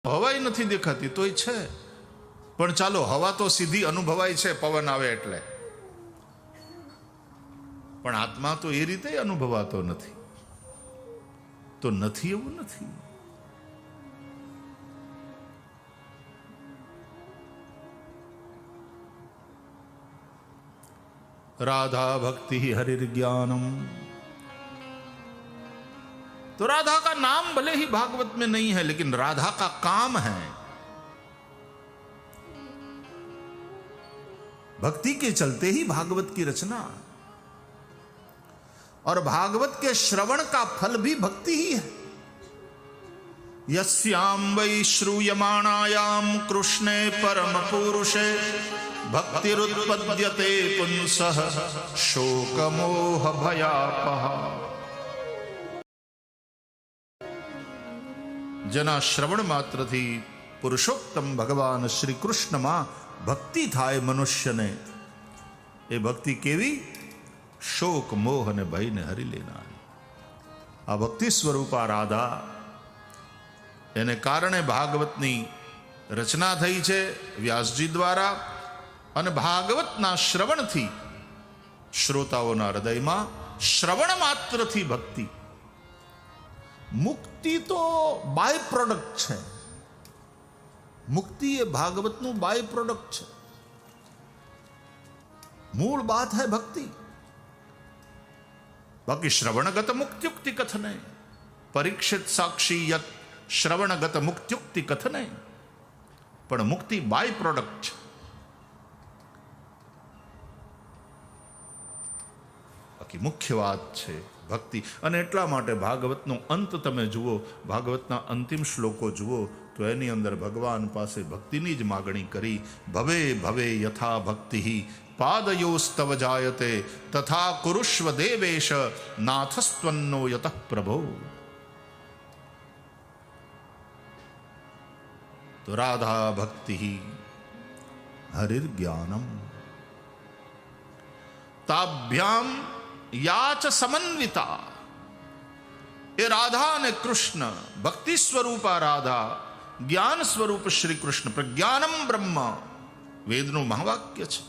હવાઈ નથી દેખાતી તોય છે, પણ ચાલો હવા તો સીધી અનુભવાય છે પવન આવે એટલે, પણ આત્મા તો એ રીતે અનુભવાતો નથી. તો નથી એવું નથી. राधा भक्ति हरिर्ज्ञानम, तो राधा का नाम भले ही भागवत में नहीं है, लेकिन राधा का काम है. भक्ति के चलते ही भागवत की रचना, और भागवत के श्रवण का फल भी भक्ति ही है. यस्याम वै श्रूयमाणायाम कृष्णे परम पुरुषे भक्तिरुत्पद्यते पुंसः शोकमोह भयापः. જેના શ્રવણ માત્રથી પુરુષોત્તમ ભગવાન શ્રી કૃષ્ણમાં ભક્તિ થાય મનુષ્યને, એ ભક્તિ કેવી? શોક મોહ અને ભયને હરી લેનારી. આ ભક્તિ સ્વરૂપા રાધા, એને કારણે ભાગવતની રચના થઈ છે વ્યાસજી દ્વારા, અને ભાગવતના શ્રવણથી શ્રોતાઓના હૃદયમાં શ્રવણ માત્રથી ભક્તિ. મુક્તિ તો બાય પ્રોડક્ટ છે. મુક્તિ એ ભાગવતનું બાય પ્રોડક્ટ છે. મૂળ બાત है ભક્તિ. બાકી શ્રવણગત મુક્ત્યુક્તિ કથને, પરીક્ષિત સાક્ષી યત શ્રવણગત મુક્ત્યુક્તિ કથને, પણ મુક્તિ બાય પ્રોડક્ટ છે. બાકી મુખ્ય વાત છે ભક્તિ. અને એટલા માટે ભાગવતનો અંત તમે જુઓ, ભાગવતના અંતિમ શ્લોકો જુઓ, તો એની અંદર ભગવાન પાસે ભક્તિની જ માગણી કરી. ભવે ભવે યથા ભક્તિ પાદયોસ્તવ જાયતે તથા કુરુષ્વ દેવેશ નાથસ્ત્વન્નો યતઃ પ્રભો. તો રાધા ભક્તિ હરિર્જ્ઞાનમ તાભ્યામ યાચ સમન્વિતા. એ રાધા અને કૃષ્ણ, ભક્તિ સ્વરૂપા રાધા, જ્ઞાન સ્વરૂપ શ્રી કૃષ્ણ, પ્રજ્ઞાનમ બ્રહ્મ વેદનું મહાવાક્ય છે.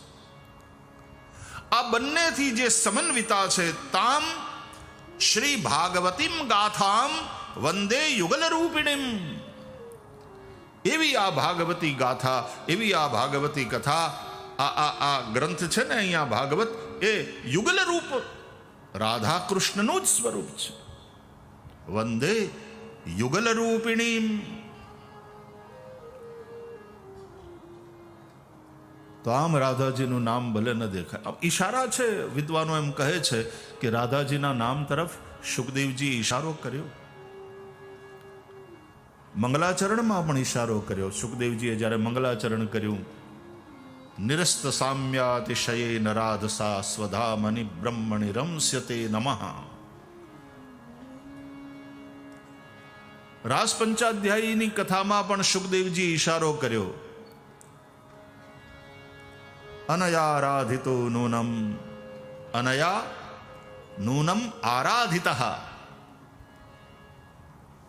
આ બંનેથી જે સમન્વિતા છે, તામ શ્રી ભાગવતીમ ગાથામ વંદે યુગલ રૂપિણીમ. એવી આ ભાગવતી ગાથા, એવી આ ભાગવતી કથા, આ ગ્રંથ છે ને અહીંયા ભાગવત, એ યુગલ રૂપ રાધા કૃષ્ણનું જ સ્વરૂપ છે. વંદે યુગલ રૂપિણીમ. તો આમ રાધાજીનું નામ ભલે ન દેખાય, ઈશારા છે. વિદ્વાનો એમ કહે છે કે રાધાજીના નામ તરફ સુખદેવજી ઈશારો કર્યો, મંગલાચરણમાં પણ ઈશારો કર્યો. સુખદેવજીએ જ્યારે મંગલાચરણ કર્યું, નિરસ્ત સામ્યાતિશયે નરાધસા સ્વધામનિ બ્રહ્મણિ રમસ્યતે નમઃ. રાસ પંચાધ્યાયીની કથામાં પણ સુખદેવજી ઈશારો કર્યો. અનયારાધિતો નૂનમ, અનયા નૂનમ આરાધિતઃ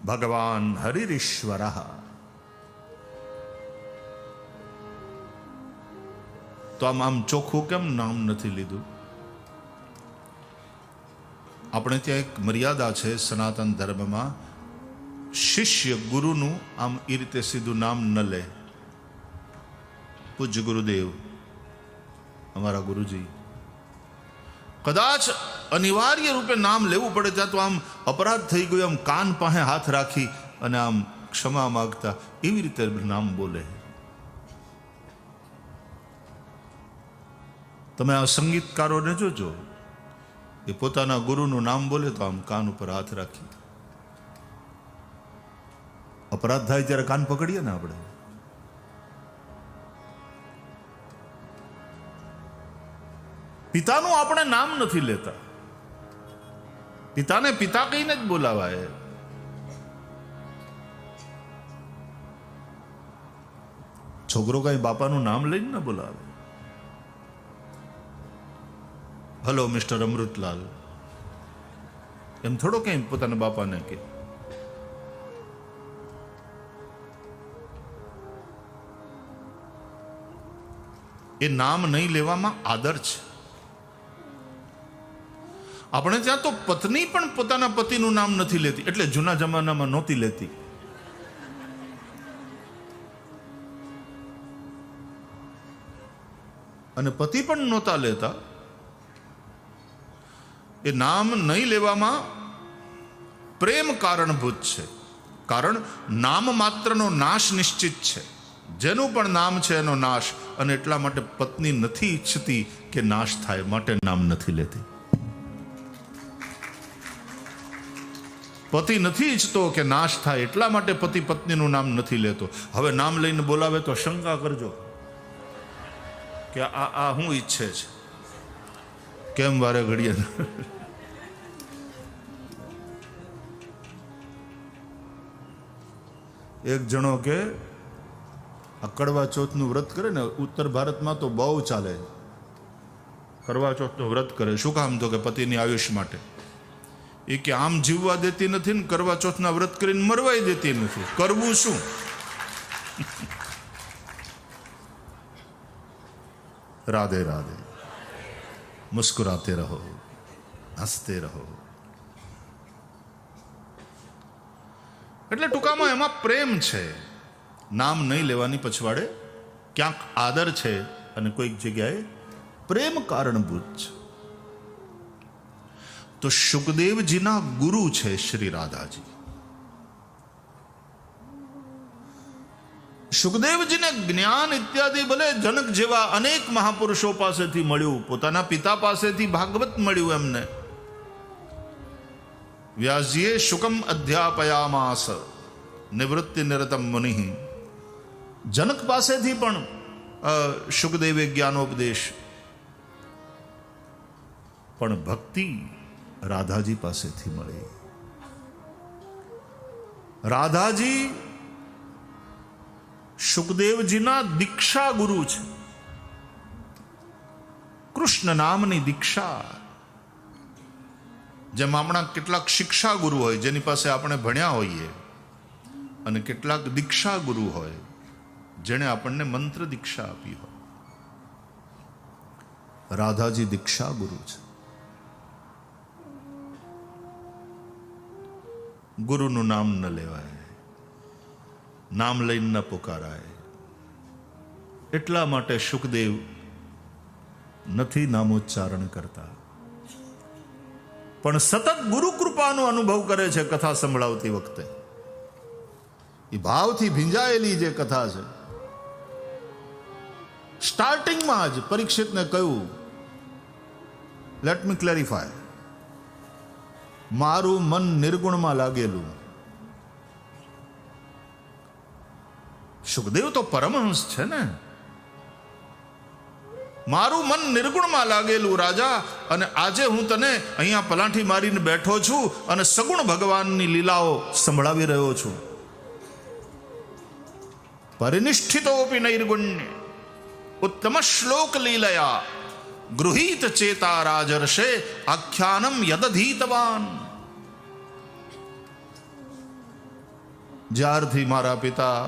ભગવાન હરિરીશ્વરઃ. તો આમ ચોખ્ખું કેમ નામ નથી લીધું? આપણે ત્યાં એક મર્યાદા છે સનાતન ધર્મમાં, શિષ્ય ગુરુનું આમ એ રીતે સીધું નામ ન લે. પૂજ્ય ગુરુદેવ, અમારા ગુરુજી, કદાચ અનિવાર્ય રૂપે નામ લેવું પડે ત્યાં તો આમ અપરાધ થઈ ગયો, આમ કાન પાસે હાથ રાખી અને આમ ક્ષમા માગતા એવી રીતે નામ બોલે. તમે આ સંગીતકારોને જોજો, એ પોતાના ગુરુનું નામ બોલે તો આમ કાન ઉપર હાથ રાખી. અપરાધ થાય ત્યારે કાન પકડીએ ને આપણે. પિતાનું આપણે નામ નથી લેતા, પિતાને પિતા કહીને જ બોલાવાય. છોકરો કઈ બાપાનું નામ લઈને ન બોલાવે. હલો મિસ્ટર અમૃતલાલ એમ થોડો કઈ પોતાના બાપાને કે. એ નામ નહીં લેવામાં આદર છે. આપણે ત્યાં તો પત્ની પણ પોતાના પતિનું નામ નથી લેતી, એટલે જૂના જમાનામાં નહોતી લેતી. અને પતિ પણ નહોતા લેતા. એ નામ નહીં લેવામાં પ્રેમ કારણભૂત છે. કારણ નામ માત્રનો નાશ નિશ્ચિત છે. જેનું પણ નામ છે એનો નાશ. અને એટલા માટે પત્ની નથી ઈચ્છતી કે નાશ થાય, માટે નામ નથી લેતી. પતિ નથી ઈચ્છતો કે નાશ થાય, એટલા માટે પતિ પત્નીનું નામ નથી લેતો. હવે નામ લઈને બોલાવે તો શંકા કરજો કે આ શું ઈચ્છે છે, કેમ વારે ઘડીએ. એક જણો કે આ કડવા ચોથનું વ્રત કરે ને, ઉત્તર ભારતમાં તો બહુ ચાલે. કડવા ચોથનું વ્રત કરે, શું કામ? તો કે પતિની આયુષ માટે. એ કે આમ જીવવા દેતી નથી ને કરવા ચોથના વ્રત કરીને મરવાય દેતી નથી, કરવું શું? રાધે રાધે. મુસ્કુરાતે રહો, હસતે રહો. એટલે ટૂંકામાં એમાં પ્રેમ છે. નામ નહીં લેવાની પછવાડે ક્યાંક આદર છે અને કોઈક જગ્યાએ પ્રેમ કારણભૂત છે. તો સુખદેવજીના ગુરુ છે શ્રી રાધાજી. સુખદેવજીને જ્ઞાન ઇત્યાદિ ભલે જનક જેવા અનેક મહાપુરુષો પાસેથી મળ્યું, પોતાના પિતા પાસેથી ભાગવત મળ્યું એમને. વ્યાસજીએ શુકમ અધ્યાપયામાસ નિવૃત્તિ નિરતમ મુનિ. જનક પાસેથી પણ સુખદેવે જ્ઞાનોપદેશ. પણ ભક્તિ રાધાજી પાસેથી મળી. રાધાજી સુખદેવજીના દીક્ષા ગુરુ છે. કૃષ્ણ નામની દીક્ષા. જેમ આપણા કેટલાક શિક્ષા ગુરુ હોય જેની પાસે આપણે ભણ્યા હોઈએ, અને કેટલાક દીક્ષા ગુરુ હોય જેણે આપણને મંત્ર દીક્ષા આપી હોય. રાધાજી દીક્ષા ગુરુ છે. ગુરુનું નામ ન લેવાય, નામ લઈને ન પુકારાય. એટલા માટે સુખદેવ નથી નામોચ્ચારણ કરતા, પણ સતત ગુરુ કૃપાનો અનુભવ કરે છે કથા સંભળાવતી વખતે. એ ભાવથી ભીંજાયેલી જે કથા છે. સ્ટાર્ટિંગમાં જ પરીક્ષિતને કહ્યું, લેટ મી ક્લેરિફાય, મારું મન નિર્ગુણમાં લાગેલું. સુખદેવ તો પરમહંસ છે ને. મારું મન નિર્ગુણમાં લાગેલું રાજા, અને આજે હું તને અહીંયા પલાઠી મારીને બેઠો છું અને સગુણ ભગવાનની લીલાઓ સંભળાવી રહ્યો છું. પરિનિષ્ઠિતોપી નૈર્ગુણ્ય ઉત્તમ શ્લોક લીલયા ગૃહીત ચેતા રાજર્ષે આખ્યાનમ યદધીતવાન. જ્યારથી મારા પિતા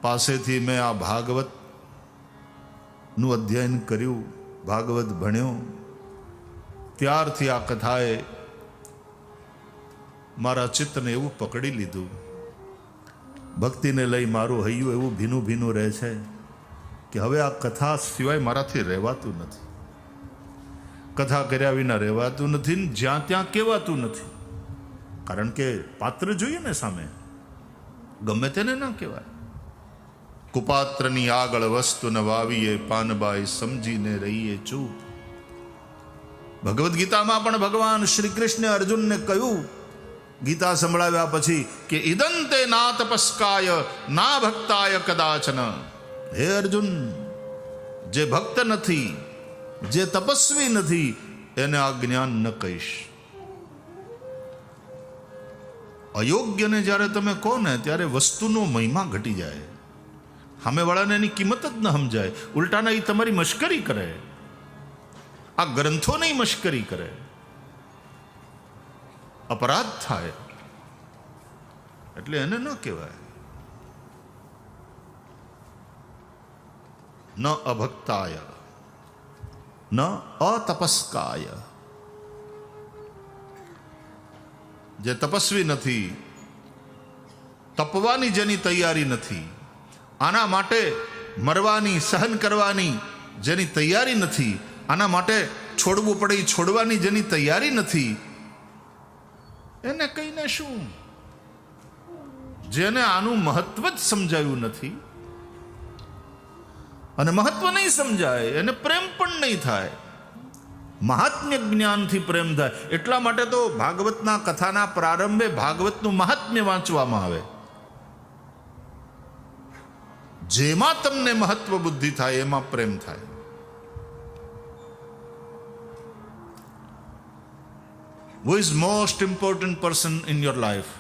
પાસેથી મેં આ ભાગવત નું અધ્યયન કર્યું, ભાગવત ભણ્યો, ત્યારથી આ કથાએ મારા ચિત્તને એવું પકડી લીધું. ભક્તિને લઈ મારું હૈયું એવું ભીનું ભીનું રહે છે કે હવે આ કથા સિવાય મારાથી રહેવાતું નથી. કથા કર્યા વિના રહેવાતું નથી, ને જ્યાં ત્યાં કહેવાતું નથી. કારણ કે પાત્ર જોઈએ ને સામે, ગમે તેને ના કહેવાય. કુપાત્રની આગળ વસ્તુ ન વાવીએ, પાનબાઈ સમજીને રહીએ ચૂપ. ભગવદ્ ગીતામાં પણ ભગવાન શ્રી કૃષ્ણે અર્જુનને કહ્યું, ગીતા સંભળાવ્યા પછી, કે ઇદંતે ના તપસ્કાય ના ભક્તાય કદાચન. હે અર્જુન, જે ભક્ત નથી, જે તપસ્વી નથી, એને આ જ્ઞાન ન કહીશ. અયોગ્યને જ્યારે તમે કહો ને ત્યારે વસ્તુનો મહિમા ઘટી જાય. સામેવાળાને એની કિંમત જ ન સમજાય. ઉલટાના એ તમારી મશ્કરી કરે, આ ગ્રંથોની મશ્કરી કરે, અપરાધ થાય. એટલે એને ન કહેવાય. ન અભક્તાય ન અતપસ્કાય. જે તપસ્વી નથી, તપવાની જેની તૈયારી નથી, આના માટે મરવાની, સહન કરવાની જેની તૈયારી નથી, આના માટે છોડવું પડે એ છોડવાની જેની તૈયારી નથી, એને કહીને શું? જેને આનું મહત્વ જ સમજાયું નથી, અને મહત્વ નહીં સમજાય એને પ્રેમ પણ નહીં થાય. મહાત્મ્ય જ્ઞાનથી પ્રેમ થાય. એટલા માટે તો ભાગવતના કથાના પ્રારંભે ભાગવતનું મહાત્મ્ય વાંચવામાં આવે. જેમાં તમને મહત્વ બુદ્ધિ થાય એમાં પ્રેમ થાય. Who is most important person in your life?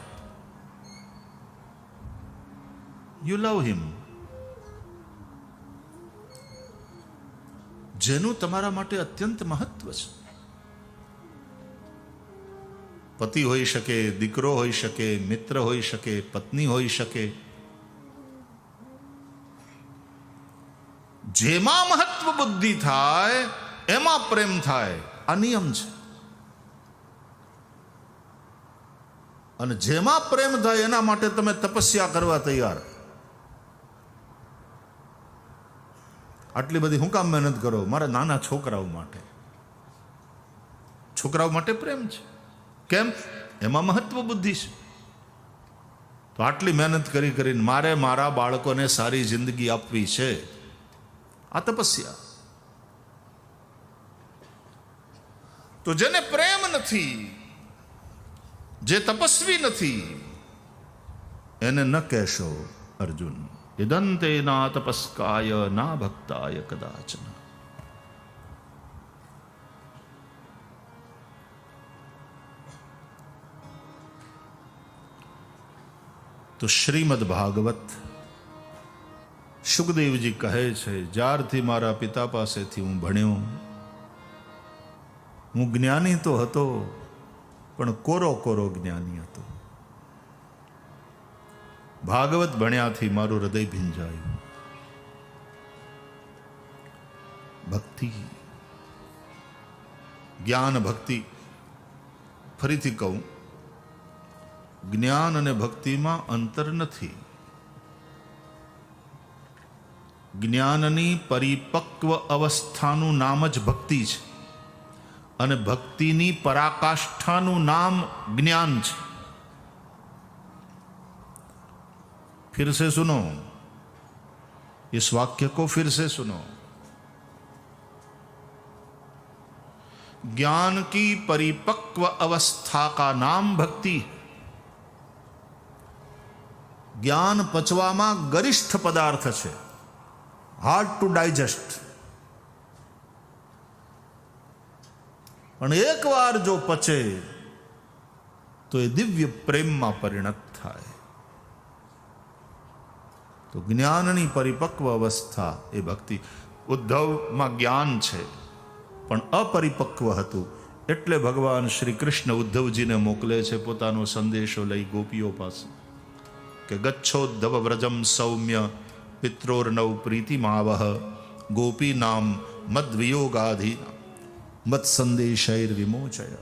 You love him. જેનું તમારા માટે અત્યંત મહત્વ છે. પતિ હોઈ શકે, દીકરો હોઈ શકે, મિત્ર હોઈ શકે, પત્ની હોઈ શકે. જેમાં મહત્વ બુદ્ધિ થાય એમાં પ્રેમ થાય. આ નિયમ છે. અને જેમાં પ્રેમ થાય એના માટે તમે તપસ્યા કરવા તૈયાર. આટલી બધી હું કામ મહેનત કરો? મારા નાના છોકરાઓ માટે. છોકરાઓ માટે પ્રેમ છે. કેમ? એમાં મહત્વ બુદ્ધિ છે. તો આટલી મહેનત કરી કરીને મારે મારા બાળકોને સારી જિંદગી આપવી છે. આ તપસ્યા. તો જેને પ્રેમ નથી, જે તપસ્વી નથી, એને ન કહેશો અર્જુન ઇદંતે ના તપસ્કાય ના ભક્તાય કદાચન. તો શ્રીમદ ભાગવત સુખદેવજી કહે છે, જ્યારથી મારા પિતા પાસેથી હું ભણ્યો, હું જ્ઞાની તો હતો પણ કોરો કોરો જ્ઞાની હતો. ભાગવત ભણ્યાથી મારું હૃદય ભીંજાયું. ભક્તિ, જ્ઞાન ભક્તિ. ફરીથી કહું, જ્ઞાન અને ભક્તિમાં અંતર નથી. જ્ઞાનની પરિપક્વ અવસ્થાનું નામ જ ભક્તિ છે, અને ભક્તિની પરાકાષ્ઠાનું નામ જ્ઞાન છે. फिर से सुनो, इस वाक्य को फिर से सुनो. ज्ञान की परिपक्व अवस्था का नाम भक्ति. ज्ञान पचवामा गरिष्ठ पदार्थ है, हार्ड टू डाइजेस्ट. પણ એકવાર જો પચે તો એ દિવ્ય પ્રેમમાં પરિણત થાય. તો જ્ઞાનની પરિપક્વ અવસ્થા એ ભક્તિ. ઉદ્ધવમાં જ્ઞાન છે પણ અપરિપક્વ હતું, એટલે ભગવાન શ્રી કૃષ્ણ ઉદ્ધવજીને મોકલે છે પોતાનો સંદેશો લઈ ગોપીઓ પાસે કે ગચ્છોદ્ધવ વ્રજમ સૌમ્ય પિત્રોર્નવ પ્રીતિમાવહ ગોપી નામ મદ્વિયોગાધિ मत संदेशैर विमोचय.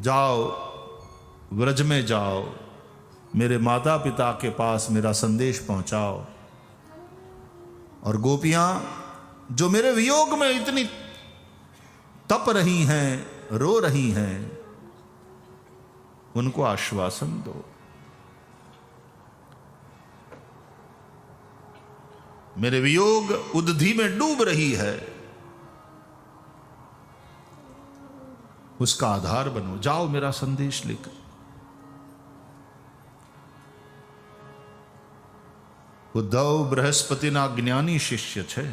जाओ, व्रज में जाओ, मेरे माता पिता के पास मेरा संदेश पहुंचाओ. और गोपियां जो मेरे वियोग में इतनी तप रही हैं, रो रही हैं, उनको आश्वासन दो. मेरे वियोग उदधि में डूब रही है, उसका आधार बनो. जाओ मेरा संदेश लेकर. ઉદ્ધવ બૃહસ્પતિના જ્ઞાની શિષ્ય છે,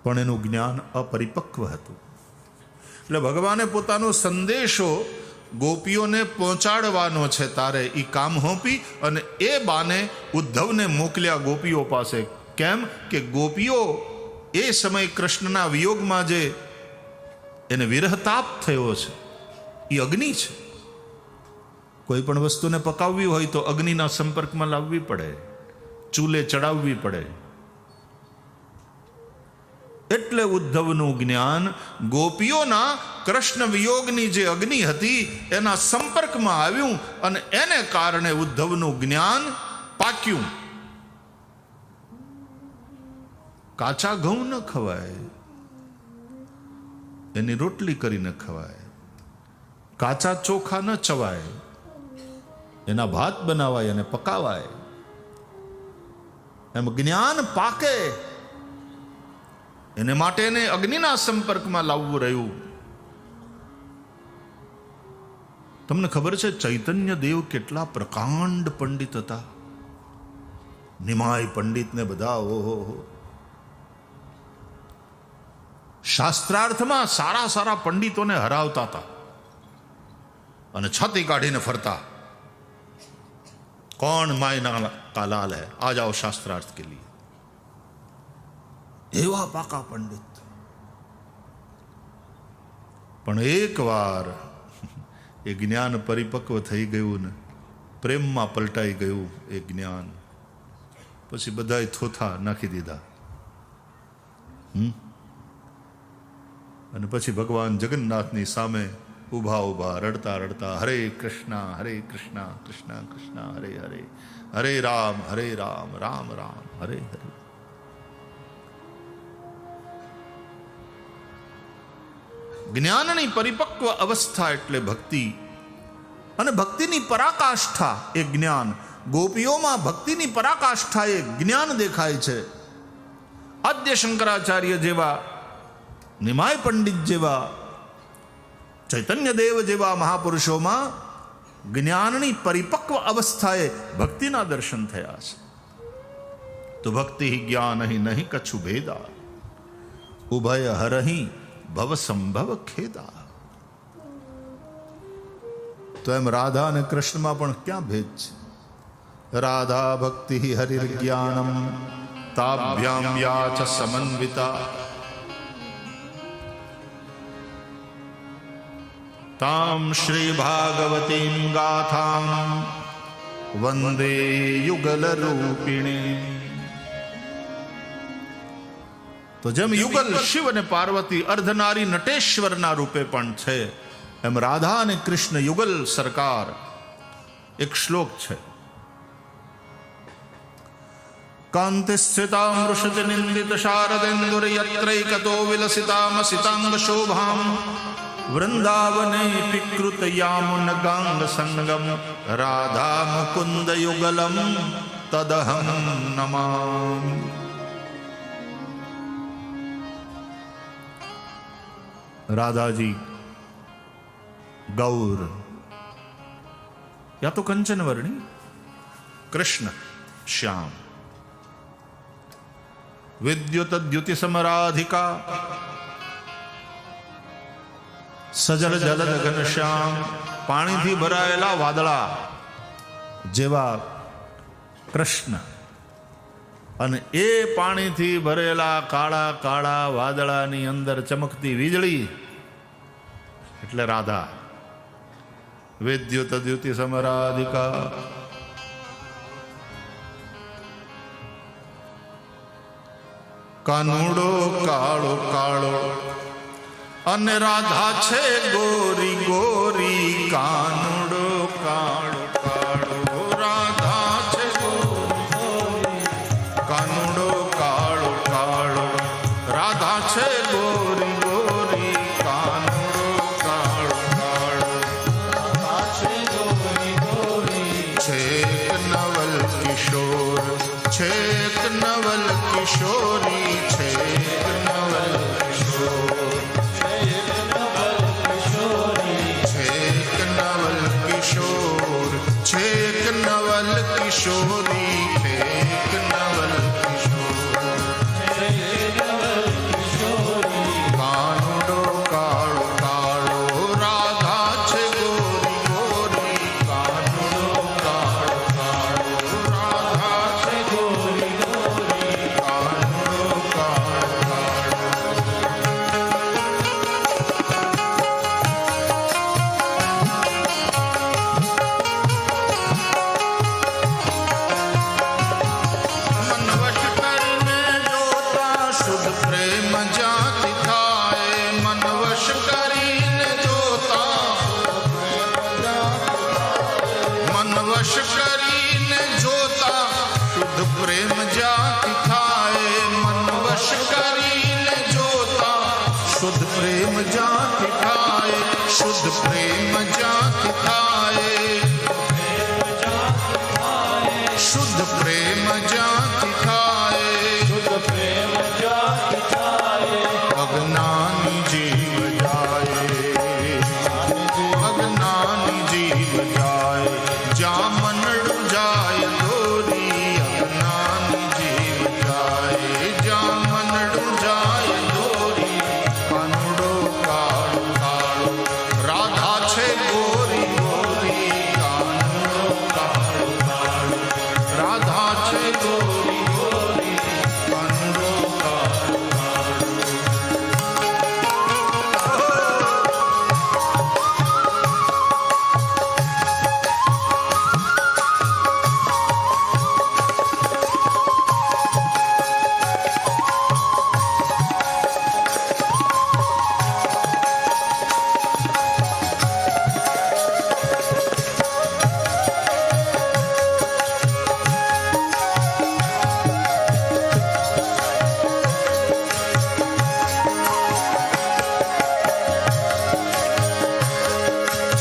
પણ એનું જ્ઞાન અપરિપક્વ હતું. એટલે ભગવાને પોતાનો સંદેશો ગોપીઓને પહોંચાડવાનો છે. તારે એ કામ હોંપી અને એ બાને ઉદ્ધવને મોકલ્યા ગોપીઓ પાસે. કેમ કે ગોપીઓ એ સમય કૃષ્ણના વિયોગમાં જે એને વિરહતાપ થયો છે એ અગ્નિ છે. કોઈ પણ વસ્તુને પકાવવી હોય તો અગ્નિના સંપર્કમાં લાવવી પડે, ચૂલે ચડાવવી પડે. એટલે ઉદ્ધવનું જ્ઞાન ગોપીઓના કૃષ્ણ વિયોગની જે અગ્નિ હતી એના સંપર્કમાં આવ્યું અને એને કારણે ઉદ્ધવનું જ્ઞાન પાક્યું. કાચા ઘઉં ન ખવાય, એની રોટલી કરીને ખવાય. કાચા ચોખા ન ચવાય, એના ભાત બનાવાય અને પકાવાય. એમ જ્ઞાન પાકે એને માટે એને અગ્નિના સંપર્કમાં લાવવું રહ્યું. તમને ખબર છે ચૈતન્ય દેવ કેટલા પ્રકાંડ પંડિત હતા? નિમાય પંડિત ને બધા ઓહો, શાસ્ત્રાર્થમાં સારા સારા પંડિતોને હરાવતા હતા અને છાતી કાઢીને ફરતા. कौन मायना का लाल है, आ जाओ शास्त्रार्थ के लिए. एवा पाका पंडित. પણ એક વાર એ જ્ઞાન પરિપક્વ થઈ ગયું ને પ્રેમમાં પલટાઈ ગયું એ જ્ઞાન. પછી બધાય થોથા નાખી દીધા. અને પછી ભગવાન જગન્નાથની સામે ઉભા ઉભા રડતા રડતા હરે કૃષ્ણ કૃષ્ણ કૃષ્ણ હરે હરે, હરે રામ રામ રામ હરે હરે. જ્ઞાનની પરિપક્વ અવસ્થા એટલે ભક્તિ, અને ભક્તિની પરાકાષ્ઠા એ જ્ઞાન. ગોપીઓમાં ભક્તિની પરાકાષ્ઠા એ જ્ઞાન દેખાય છે. આદ્ય શંકરાચાર્ય જેવા, નિમાય પંડિત જેવા, ચૈતન્ય દેવ જેવા મહાપુરુષોમાં જ્ઞાનની પરિપક્વ અવસ્થાએ ભક્તિના દર્શન થયા છે. તો ભક્તિ જ્ઞાન નહીં કછુ ભેદા, ઉભય હરહી ભવ સંભવ ખેદા. તો એમ રાધા અને કૃષ્ણમાં પણ ક્યાં ભેદ છે? રાધા ભક્તિ હરિર જ્ઞાનમ તાભ્યામ યા ચ સમન્વિતા, તામ શ્રી ભાગવતીમ ગાથામ વંદે યુગલ રૂપિણી. તો જેમ યુગલ શિવ અને પાર્વતી અર્ધનારી નટેશ્વરના રૂપે પણ છે, એમ રાધા અને કૃષ્ણ યુગલ સરકાર. એક શ્લોક છે, કાંતિ સ્થિતા મૃષતિ નિંદિત શારદેન્દુર યત્રૈકતો વિલસિતામ સિતાંગ શોભામ વૃંદાવને પિકૃત યામુન ગાંગ સંગમ રાધા મુકુંદ યુગલમ તદહમ નમામિ. રાધાજી ગૌર યા તો કંચન વર્ણી, કૃષ્ણ શ્યામ. વિદ્યુત દ્યુતિ સમરાધિકા સજલ જલદ ઘનશ્યામ. પાણીથી ભરાયેલા વાદળા જેવા કૃષ્ણ, અને એ પાણીથી ભરેલા કાળા કાળા વાદળાની અંદર ચમકતી વીજળી એટલે રાધા. વિદ્યુત દ્યુતિ સમરાધિકા. કાનુડો કાળો કાળો અને રાધા છે ગોરી ગોરી. કાનુડો કાળો કાળો રાધા છે ગોરી ગોરી. કાનુડો કાળો કાળો રાધા છે ગોરી ગોરી. કાનુડો કાળો કાળો રાધા છે ગોરી ગોરી. છેક નવલ કિશોર, છેક નવલ કિશોરી. છેક નવલ કિશોર, છેક નવલ શુદ્ધ પ્રેમ જ્યાંથી થાય, શુદ્ધ પ્રેમ જ્યાંથી થાય, અજ્ઞાની જીવ જાય, અજ્ઞાની જીવ જાય, જ્યાં મનડું જાય દોરી, અજ્ઞાની જીવ જાય, જ્યાં મનડું જાય દોરી, કાનુડો કાળો કાળો, રાધા છે ગોરી ગોરી, કાનુડો કાળો કાળો, રાધા છે ગોરી ગોરી, કાનુડો કાળો કાળો.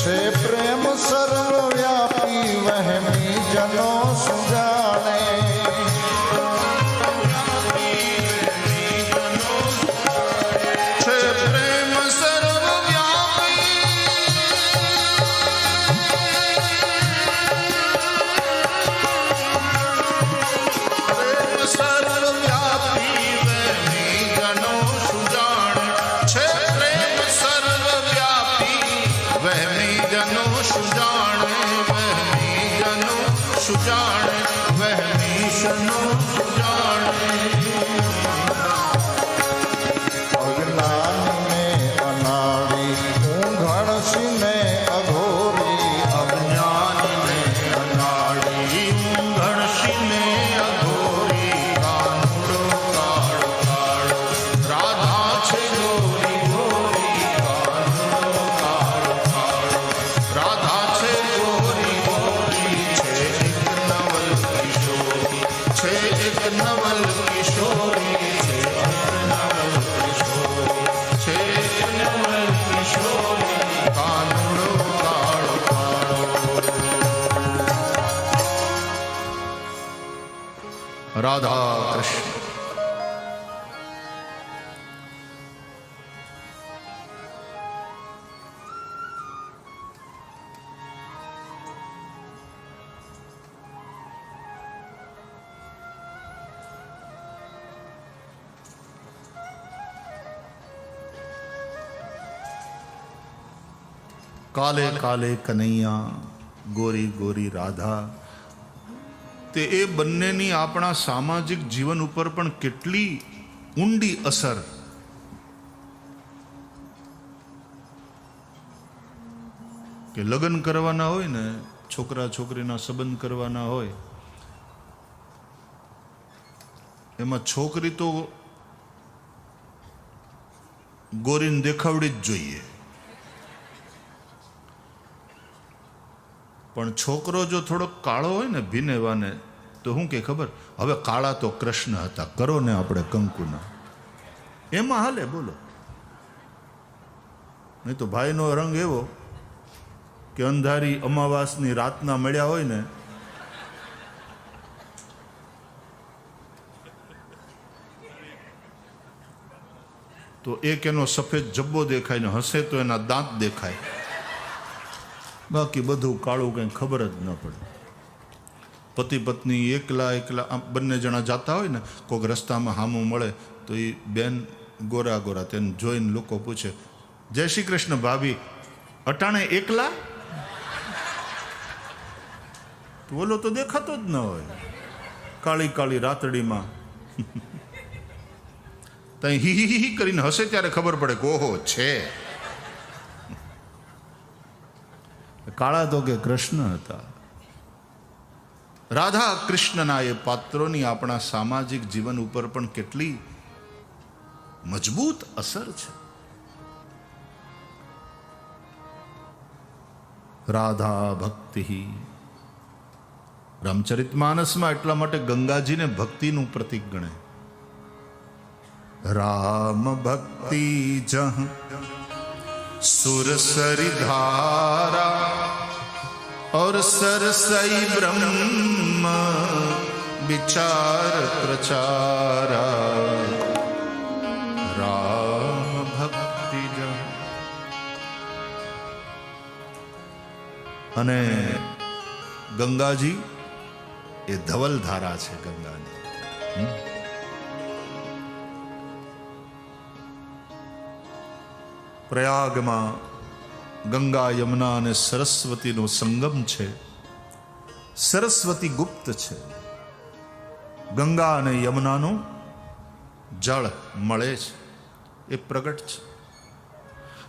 છે પ્રેમ સર્વવ્યાપી વહેમી જનો સુજાણે, છે પ્રેમ સર્વવ્યાપી, પ્રેમ સર્વવ્યાપી વહેમી જનો સુજાણે, છે પ્રેમ સર્વવ્યાપી વહેમી જનો સુજાણે, વહેમી જનો સુજાણે, વહેમી જનો સુજાણે. અજ્ઞાન ને અનાળી ઊંઘણ ને અઘોરી, અજ્ઞાનને અનાળી ઊંઘણશીને અઘોરી, કાનુડો કાળો કાળો, રાધા છે ગોરી ગોરી, કાનુડો કાળો કાળો, રાધા છે ગોરી ગોરી, છે એક નવલ કિશોરી, છે એક નવલ કિશોરી, છે એક નવલ કિશોરી, છે એક નવલ કિશોરી, કાનુડો કાળો કાળો. રાધા કૃષ્ણ. કાલે કાલે કનૈયા, ગોરી ગોરી રાધા, તે એ બંનેની આપણા સામાજિક જીવન ઉપર પણ કેટલી ઊંડી અસર. કે લગ્ન કરવાના હોય ને, છોકરા છોકરીના સંબંધ કરવાના હોય, એમાં છોકરી તો ગોરીને દેખાવડી જ જોઈએ, પણ છોકરો જો થોડોક કાળો હોય ને ભીનેવાને, તો શું કે ખબર, હવે કાળા તો કૃષ્ણ હતા, કરો ને આપણે કંકુના, એમાં હાલે. બોલો, નહીં તો ભાઈનો રંગ એવો કે અંધારી અમાવાસની રાતના મળ્યા હોય ને, તો એક એનો સફેદ જબ્બો દેખાય ને હસે તો એના દાંત દેખાય, બાકી બધું કાળું કંઈ ખબર જ ન પડે. પતિ પત્ની એકલા એકલા આમ બંને જણા જતા હોય ને, કોઈક રસ્તામાં હામું મળે તો એ બેન ગોરા ગોરા, તેને જોઈને લોકો પૂછે, જય શ્રી કૃષ્ણ ભાભી, અટાણે એકલા? બોલો તો દેખાતો જ ન હોય, કાળી કાળી રાતડીમાં. ત્યાં હી હી હી કરીને હસે ત્યારે ખબર પડે કે ઓહો છે. કાળા તો કે કૃષ્ણ હતા. રાધા કૃષ્ણના એ પાત્રોની આપણા સામાજિક જીવન ઉપર પણ કેટલી મજબૂત અસર છે. રાધા ભક્તિ, રામચરિતમાનસમાં એટલા માટે ગંગાજીને ભક્તિનું પ્રતીક ગણે. રામ ભક્તિ જહ सुरसरी धारा और सरसई ब्रह्म विचार प्रचारा राम भक्ति जन। અને ગંગાજી એ ધવલ ધારા છે ગંગાની. પ્રયાગમાં ગંગા યમુના અને સરસ્વતીનો સંગમ છે. સરસ્વતી ગુપ્ત છે. ગંગા અને યમુનાનું જળ મળે છે, એ પ્રગટ છે.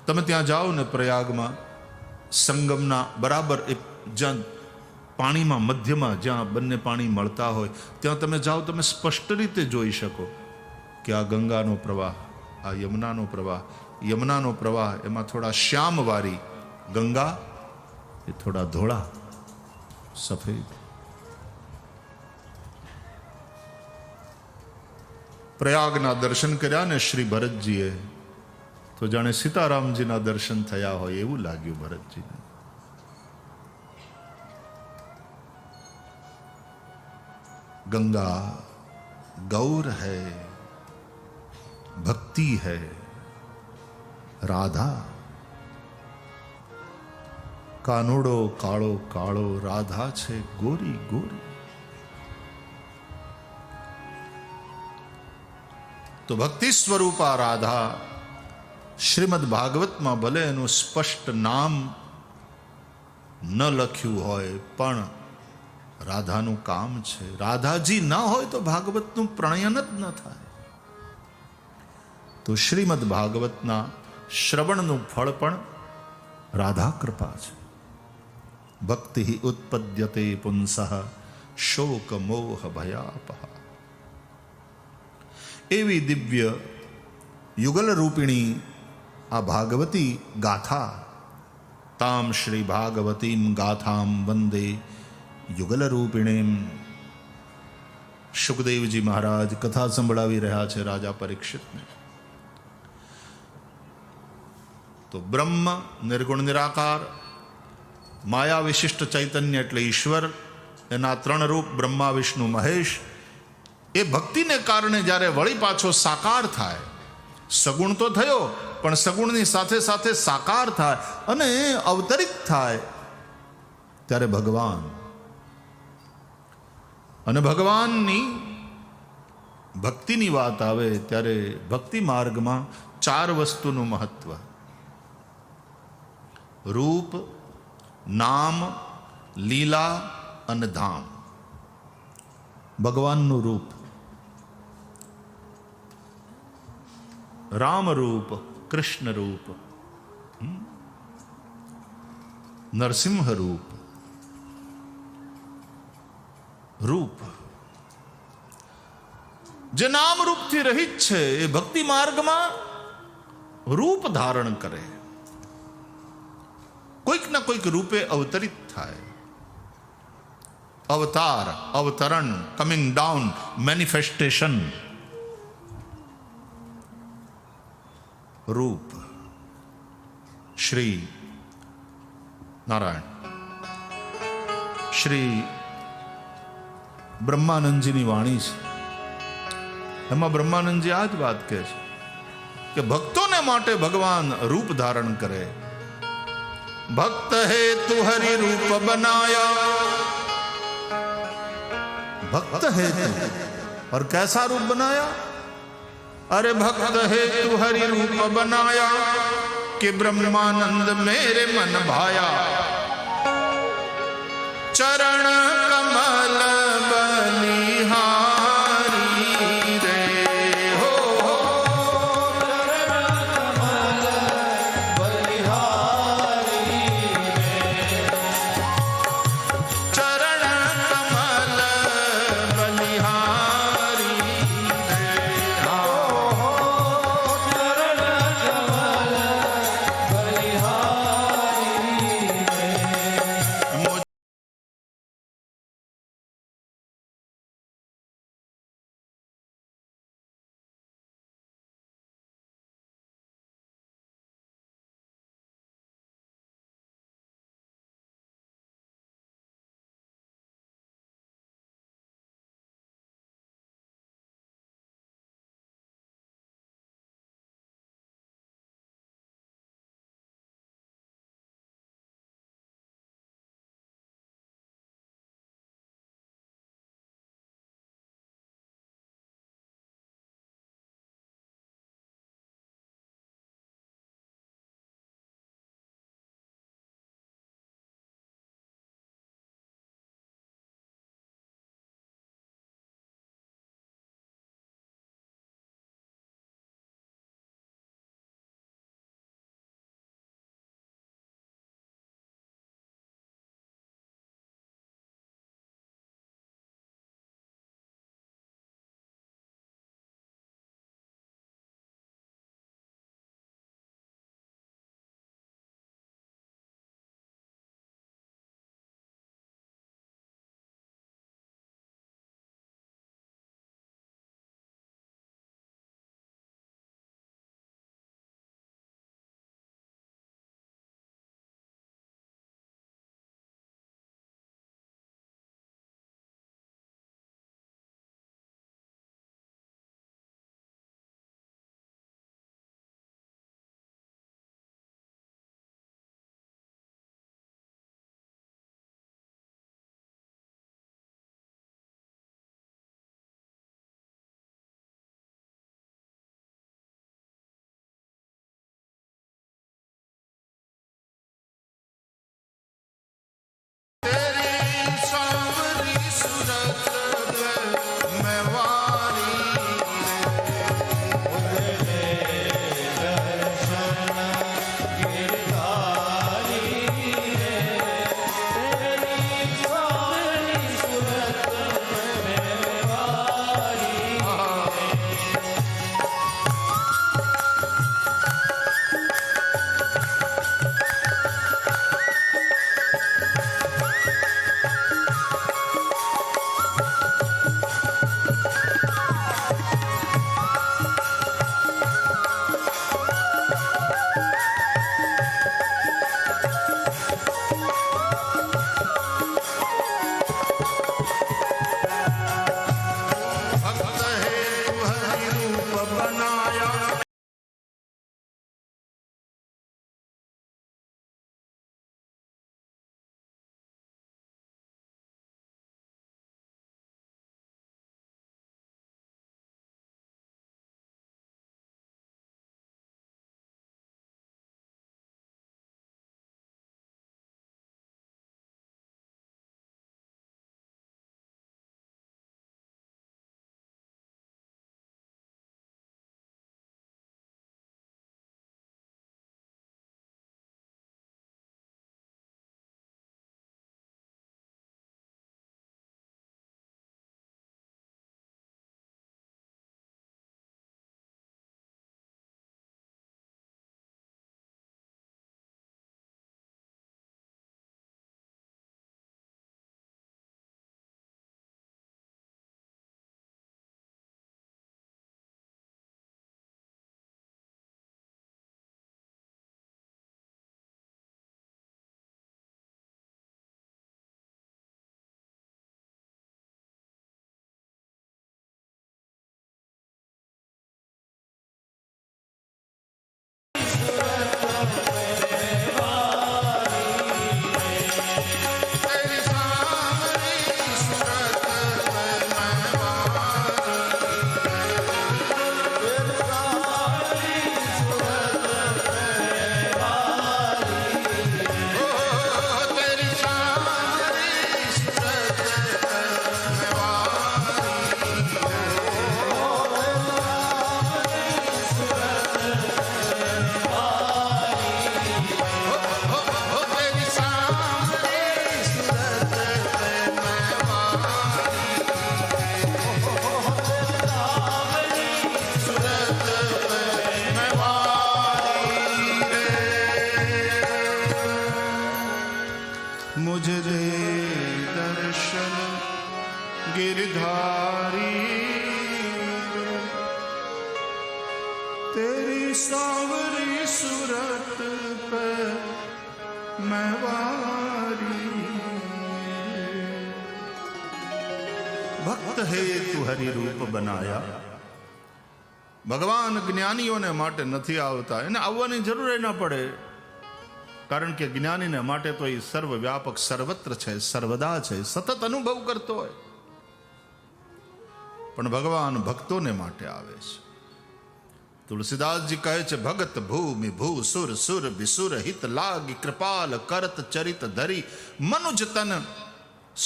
તમે ત્યાં જાઓ ને પ્રયાગમાં સંગમના બરાબર એ જ્યાં પાણીમાં મધ્યમાં જ્યાં બંને પાણી મળતા હોય ત્યાં તમે જાઓ, તમે સ્પષ્ટ રીતે જોઈ શકો કે આ ગંગાનો પ્રવાહ, આ યમુનાનો પ્રવાહ. યમુનાનો પ્રવાહ એમાં થોડા શ્યામવારી, ગંગા એ થોડા ધોળા સફેદ. પ્રયાગના દર્શન કર્યા ને શ્રી ભરતજીએ તો જાણે સીતારામજીના દર્શન થયા હોય એવું લાગ્યું ભરતજીને. ગંગા ગૌર હૈ, ભક્તિ હૈ, રાધા કાનુડો કાળો કાળો, રાધા છે ગોરી ગોરી. તો ભક્તિ સ્વરૂપા રાધા શ્રીમદ ભાગવતમાં ભલે એનું સ્પષ્ટ નામ ન લખ્યું હોય પણ રાધાનું કામ છે. રાધાજી ના હોય તો ભાગવતનું પ્રણયન જ ન થાય. તો શ્રીમદ ભાગવતના શ્રવણનું ફળ પણ રાધા કૃપા છે. ભક્તિ ઉત્પદ્યતે પુંસઃ શોક મોહ ભયાપહ. એવી દિવ્ય યુગલ રૂપિણી આ ભાગવતી ગાથા. તામ શ્રી ભાગવતીમ ગાથામ વંદે યુગલ રૂપિણીમ. સુખદેવજી મહારાજ કથા સંભળાવી રહ્યા છે રાજા પરીક્ષિતને. તો બ્રહ્મ નિર્ગુણ નિરાકાર, માયા વિશિષ્ટ ચૈતન્ય એટલે ઈશ્વર, એના ત્રણ રૂપ બ્રહ્મા વિષ્ણુ મહેશ, એ ભક્તિને કારણે જ્યારે વળી પાછો સાકાર થાય, સગુણ તો થયો પણ સગુણની સાથે સાથે સાકાર થાય અને અવતરિત થાય ત્યારે ભગવાન. અને ભગવાનની ભક્તિની વાત આવે ત્યારે ભક્તિ માર્ગમાં ચાર વસ્તુનું મહત્વ: રૂપ, નામ, લીલા અને ધામ. ભગવાનનું રૂપ, રામ રૂપ, કૃષ્ણ રૂપ, નરસિંહ રૂપ. રૂપ જે નામ રૂપથી રહિત છે એ ભક્તિ માર્ગમાં રૂપ ધારણ કરે, કોઈક ના કોઈક રૂપે અવતરિત થાય. અવતાર, અવતરણ, કમિંગ ડાઉન, મેનિફેસ્ટેશન. રૂપ શ્રી નારાયણ, શ્રી બ્રહ્માનંદજીની વાણી છે. એમાં બ્રહ્માનંદજી આ જ વાત કહે છે કે ભક્તોને માટે ભગવાન રૂપ ધારણ કરે. ભક્ત હેતુ હરિ રૂપ બનાયા. भक्त हेतु और कैसा रूप बनाया? अरे भक्त हेतु हरि रूप बनाया कि ब्रह्मानंद मेरे मन भाया. चरण कमल बलिहारी रे हो चरण कमल मैं वारी भक्त हेतु हरि रूप बनाया. ભગવાન જ્ઞાનીઓને માટે નથી આવતા, એને આવવાની જરૂર ન પડે, કારણ કે જ્ઞાનીને માટે તો એ સર્વવ્યાપક સર્વત્ર છે, સર્વદા છે, સતત અનુભવ કરતો હોય. પણ ભગવાન ભક્તોને માટે આવે છે. તુલસીદાસજી કહે છે, ભગત ભૂમિ ભૂ સુર સુર વિસુર હિત લાગી કૃપાલ કરત ચરિત ધરી મનુજ તન